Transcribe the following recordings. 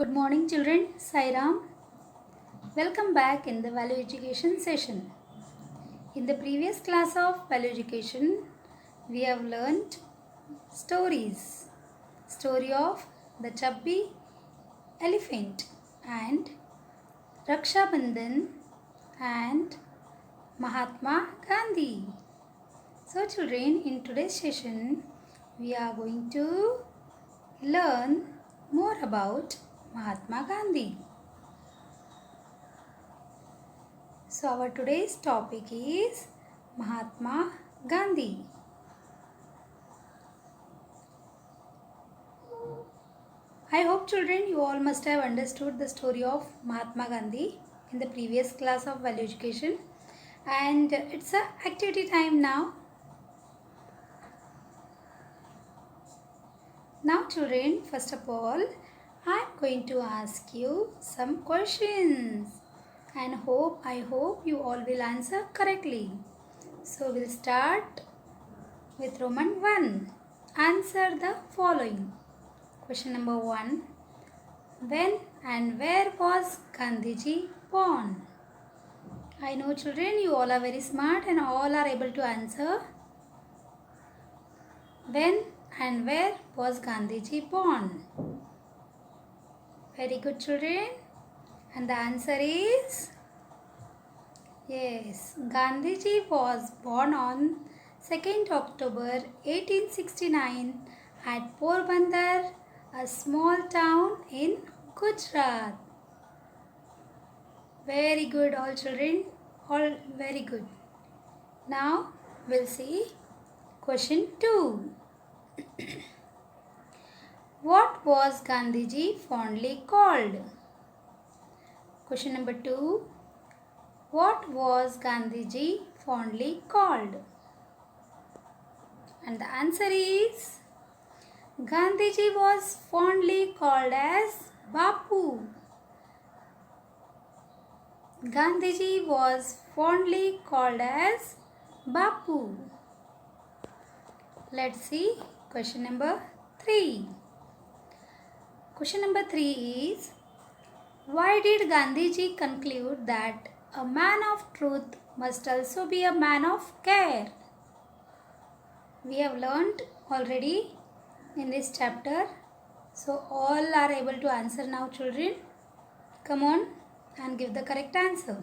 Good morning, children. Sairam. Welcome back in the value education session. In the previous class of value education, we have learned stories. Story of the chubby elephant and Raksha Bandhan and Mahatma Gandhi. So, children, in today's session, we are going to learn more about Mahatma Gandhi. So our today's topic is Mahatma Gandhi. I hope children you all must have understood the story of Mahatma Gandhi in the previous class of value education, and it's a activity time now. Now children, first of all, I am going to ask you some questions and I hope you all will answer correctly. So we'll start with Roman 1. Answer the following. Question number 1. When and where was Gandhiji born? I know children you all are very smart and all are able to answer. When and where was Gandhiji born? Very good children. And the answer is yes, Gandhiji was born on 2nd October 1869 at Porbandar, a small town in Gujarat. Very good all children, all very good. Now we'll see question 2. What was Gandhiji fondly called? Question number 2. What was Gandhiji fondly called? And the answer is Gandhiji was fondly called as Bapu. Gandhiji was fondly called as Bapu. Let's see question number 3. Question number 3 is, why did Gandhiji conclude that a man of truth must also be a man of care? We have learnt already in this chapter. So all are able to answer now children. Come on and give the correct answer.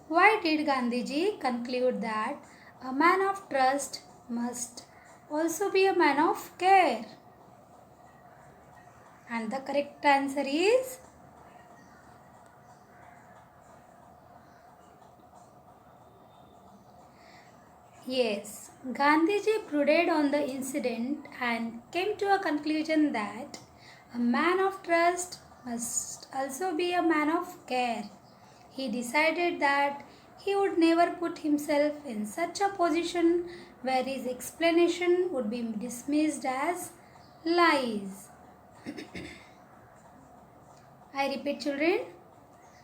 Why did Gandhiji conclude that a man of trust must also be a man of care? And the correct answer is yes. Gandhiji brooded on the incident and came to a conclusion that a man of trust must also be a man of care. He decided that he would never put himself in such a position where his explanation would be dismissed as lies. I repeat children,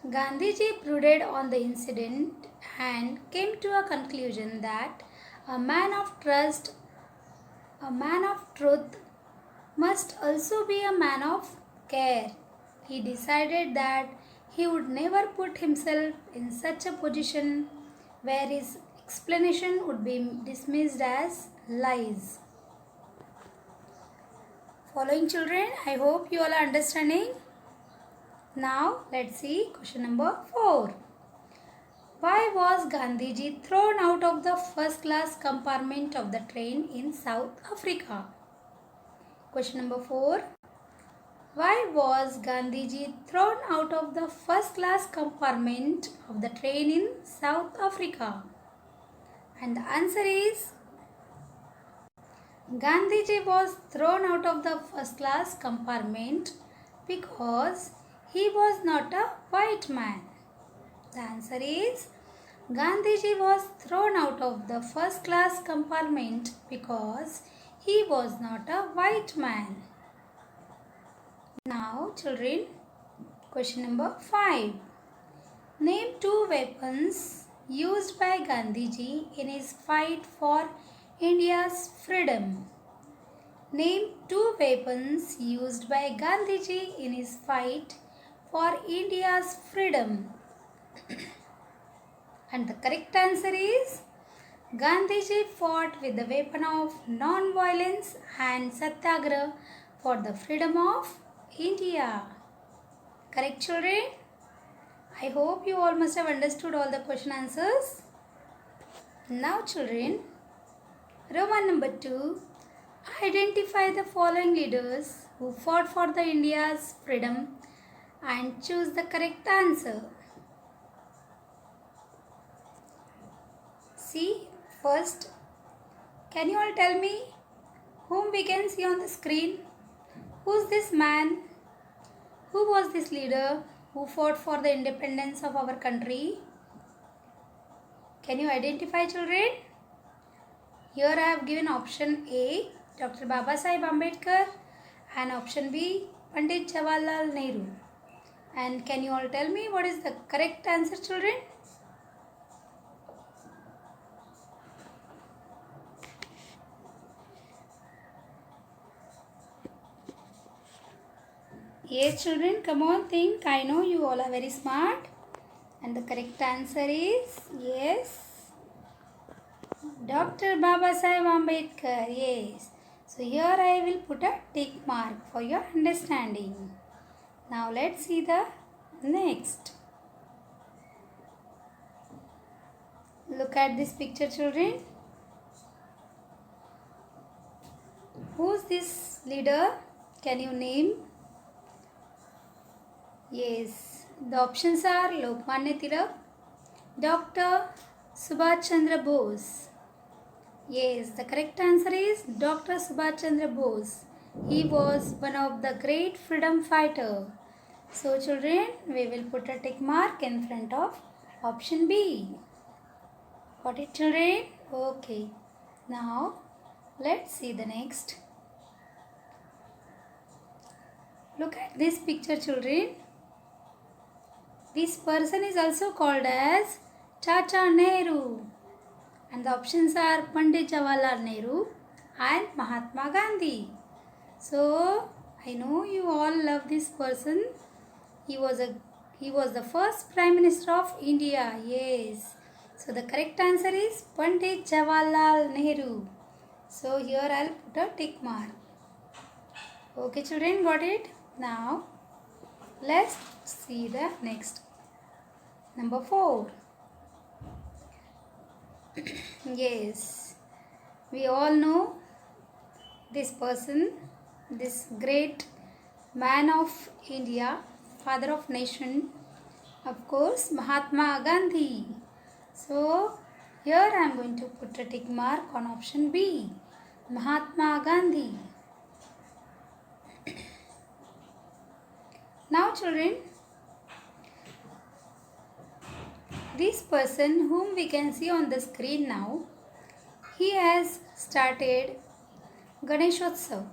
Gandhiji brooded on the incident and came to a conclusion that a man of trust, a man of truth must also be a man of care. He decided that he would never put himself in such a position where his explanation would be dismissed as lies. Following children, I hope you all are understanding. Now let's see question number 4. Why was Gandhiji thrown out of the first class compartment of the train in South Africa? Question number 4. Why was Gandhiji thrown out of the first class compartment of the train in South Africa? And the answer is Gandhiji was thrown out of the first class compartment because he was not a white man. The answer is Gandhiji was thrown out of the first class compartment because he was not a white man. Now children, question number 5. Name 2 weapons used by Gandhiji in his fight for India's freedom. Name two weapons used by Gandhiji in his fight for India's freedom. And the correct answer is Gandhiji fought with the weapon of non-violence and satyagraha for the freedom of India. Correct, children? I hope you all must have understood all the question answers. Now, children, Roman number 2. Identify the following leaders who fought for the India's freedom and choose the correct answer. See, first, can you all tell me whom we can see on the screen? Who's this man? Who was this leader who fought for the independence of our country? Can you identify, children? Here I have given option A, Dr. Babasaheb Ambedkar, and option B, Pandit Jawaharlal Nehru. And can you all tell me what is the correct answer, children? Yes, children, come on, think. I know you all are very smart. And the correct answer is yes, Dr. Babasaheb Ambedkar. Yes. So here I will put a tick mark for your understanding. Now let's see the next. Look at this picture, children. Who's this leader? Can you name? Yes, the options are Lokmanya Tilak, Dr. Subhash Chandra Bose. Yes, the correct answer is Dr. Subhash Chandra Bose. He was one of the great freedom fighter. So children, we will put a tick mark in front of option B. Got it, children? Okay. Now, let's see the next. Look at this picture, children. This person is also called as Chacha Nehru. And the options are Pandit Jawaharlal Nehru and Mahatma Gandhi. So, I know you all love this person. He was the first Prime Minister of India. Yes. So, the correct answer is Pandit Jawaharlal Nehru. So, here I'll put a tick mark. Okay, children, got it? Now, let's see the next. Number 4. Yes, we all know this person, this great man of India, father of nation, of course, Mahatma Gandhi. So, here I am going to put a tick mark on option B, Mahatma Gandhi. Now, children, this person whom we can see on the screen now, he has started Ganeshotsav.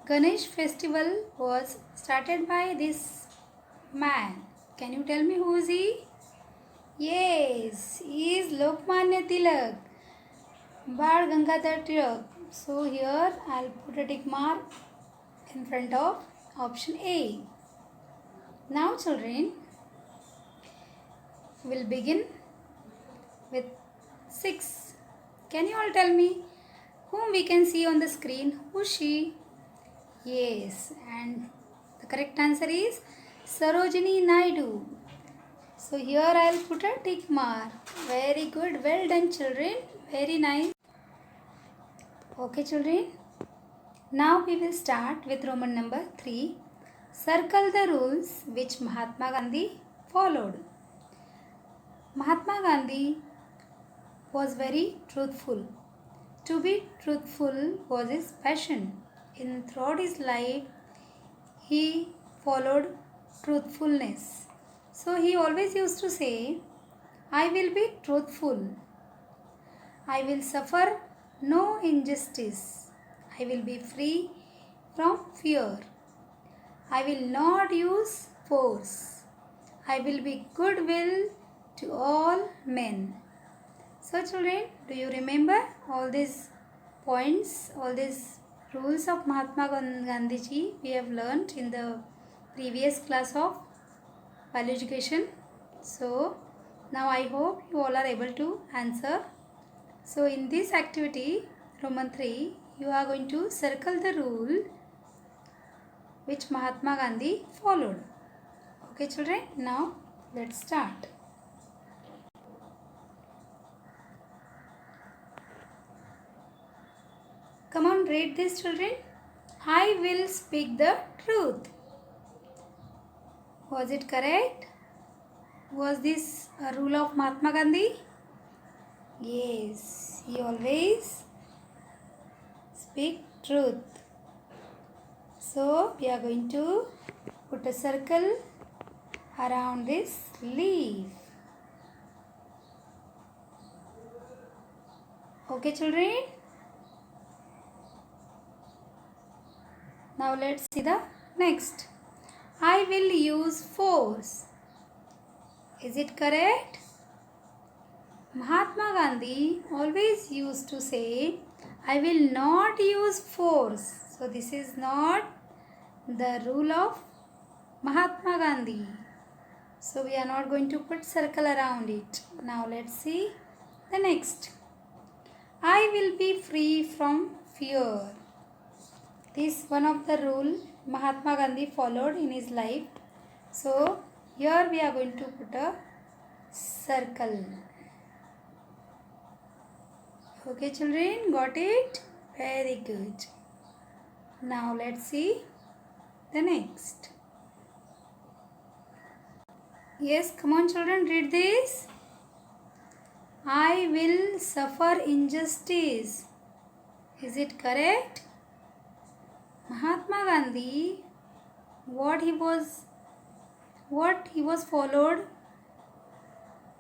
Ganesh festival was started by this man. Can you tell me who is he? Yes, he is Lokmanya Tilak, Bal Gangadhar Tilak. So here I'll put a tick mark in front of option A. Now children, we'll begin with 6. Can you all tell me whom we can see on the screen? Who's she? Yes, and the correct answer is Sarojini Naidu. So here I'll put a tick mark. Very good. Well done, children. Very nice. Okay, children. Now we will start with Roman number 3. Circle the rules which Mahatma Gandhi followed. Mahatma Gandhi was very truthful. To be truthful was his passion. Throughout his life, he followed truthfulness. So he always used to say, I will be truthful. I will suffer no injustice. I will be free from fear. I will not use force. I will be goodwill to all men. So children, do you remember all these points, all these rules of Mahatma Gandhi ji we have learnt in the previous class of value education. So now I hope you all are able to answer. So in this activity Roman 3, you are going to circle the rule which Mahatma Gandhi followed. Okay children, now let's start. Come on, read this children. I will speak the truth. Was it correct? Was this a rule of Mahatma Gandhi? Yes, he always speak truth. So we are going to put a circle around this leaf. Okay children? Now let's see the next. I will use force. Is it correct? Mahatma Gandhi always used to say, I will not use force. So this is not the rule of Mahatma Gandhi. So we are not going to put circle around it. Now let's see the next. I will be free from fear. This one of the rule Mahatma Gandhi followed in his life. So here we are going to put a circle. Okay children, got it? Very good. Now let's see the next. Yes, come on children, read this. I will suffer injustice. Is it correct? Mahatma Gandhi, what he was followed,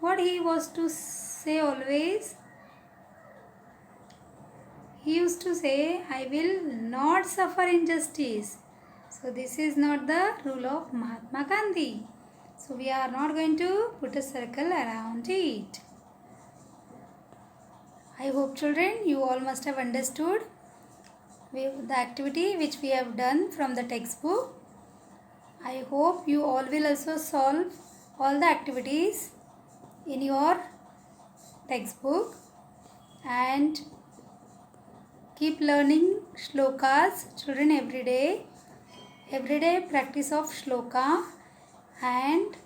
what he was to say always, he used to say, I will not suffer injustice. So this is not the rule of Mahatma Gandhi. So we are not going to put a circle around it. I hope children you all must have understood the activity which we have done from the textbook. I hope you all will also solve all the activities in your textbook and keep learning shlokas children every day. Every day practice of shloka and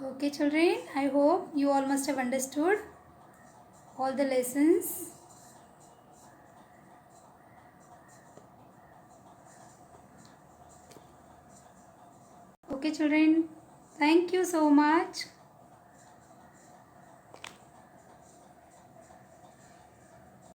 okay children, I hope you all must have understood all the lessons. Okay children, thank you so much.